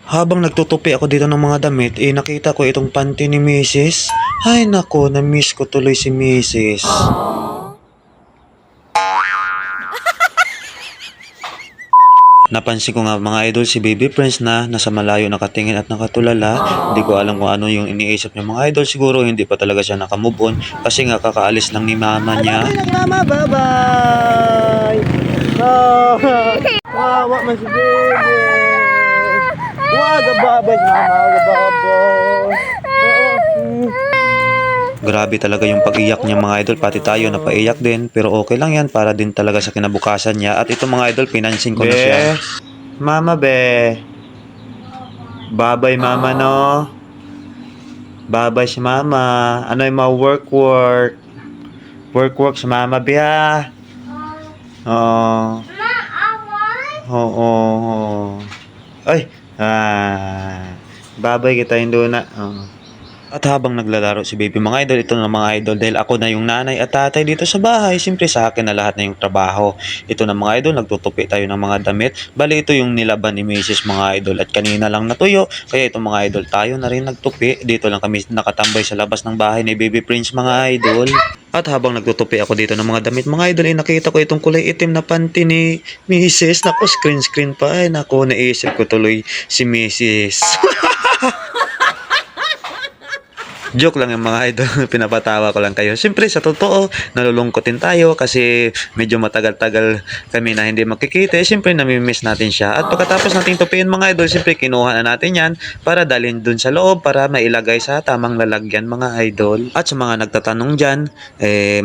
Habang nagtutupi ako dito ng mga damit, nakita ko itong panty ni Mrs. Ay nako, na-miss ko tuloy si Mrs. Napansin ko nga mga idol si Baby Prince na nasa malayo nakatingin at nakatulala. Hindi ko alam kung ano yung iniisip niya mga idol. Siguro hindi pa talaga siya nakamove on kasi nga kakaalis lang ni mama niya. Mama, bye-bye! Wawa man si baby! Waga babay si mama, waga babay! Grabe talaga yung pag-iyak niya mga idol, pati tayo napaiyak din, pero okay lang yan para din talaga sa kinabukasan niya. At ito mga idol, pinansin ko na siya. Mama be. Babay mama no. Babay si mama. Ano yung mga work. Work si mama be ha. Oo. Oo. Ay. Babay kita yung na. At habang naglalaro si baby mga idol, ito na mga idol dahil ako na yung nanay at tatay dito sa bahay, siyempre sa akin na lahat na yung trabaho. Ito na mga idol, nagtutupi tayo ng mga damit. Bali ito yung nilaban ni Mrs. mga idol at kanina lang natuyo. Kaya ito mga idol, tayo na rin nagtupi. Dito lang kami nakatambay sa labas ng bahay ni Baby Prince mga idol. At habang nagtutupi ako dito ng mga damit mga idol, nakita ko itong kulay itim na panty ni Mrs. Naku, screen pa. Ay naku, naisip ko tuloy si Mrs. Joke lang yung mga idol, pinapatawa ko lang kayo. Siyempre sa totoo, nalulungkotin tayo kasi medyo matagal-tagal kami na hindi makikita. Siyempre namimiss natin siya. At pagkatapos nating tupiin mga idol, siyempre kinuha na natin yan para dalhin dun sa loob para mailagay sa tamang lalagyan mga idol. At sa mga nagtatanong dyan,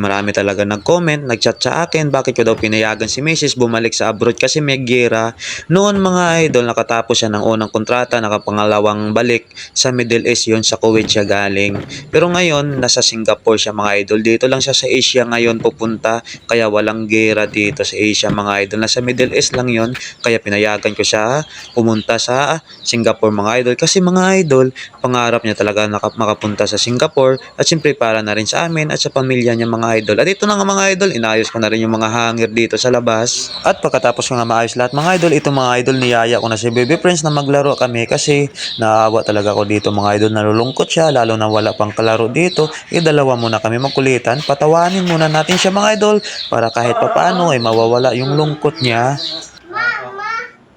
marami talaga nag-comment, nag-chat sa akin, bakit ko daw pinayagan si Mrs. bumalik sa abroad kasi may gera. Noon mga idol, nakatapos siya ng unang kontrata, nakapangalawang balik sa Middle East yun, sa Kuwait siya galing. Pero ngayon, nasa Singapore siya mga idol. Dito lang siya sa Asia ngayon pupunta. Kaya walang gera dito sa Asia mga idol. Nasa Middle East lang yon. Kaya pinayagan ko siya pumunta sa Singapore mga idol. Kasi mga idol, pangarap niya talaga makapunta sa Singapore. At siyempre para na rin sa amin at sa pamilya niya mga idol. At ito na nga mga idol, inayos ko na rin yung mga hanger dito sa labas. At pagkatapos ko nga maayos lahat mga idol, ito mga idol, niyaya ko na si Baby Prince na maglaro kami kasi naawa talaga ako dito mga idol. Nalulungkot siya lalo na wala pang kalaro dito. Dalawa muna kami magkulitan. Patawanin muna natin siya mga idol para kahit papaano ay mawawala yung lungkot niya. Mama,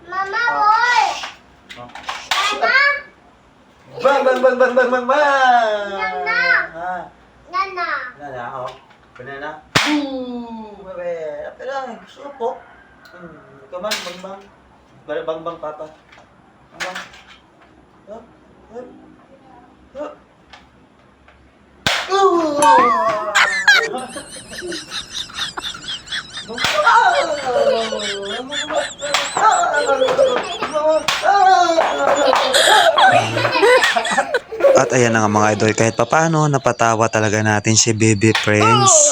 hoy! Mama! Bang, bang, bang, bang, bang, bang, bang! Nana! Nana! Nana, oh. Banana. Bebe. Pero, gusto po. Come on, bang, bang. Bang, bang, papa. Bang, bang. Hup, hup, hup. At ayan na nga mga idol, kahit papaano napatawa talaga natin si Baby Prince.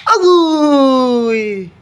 Agoy!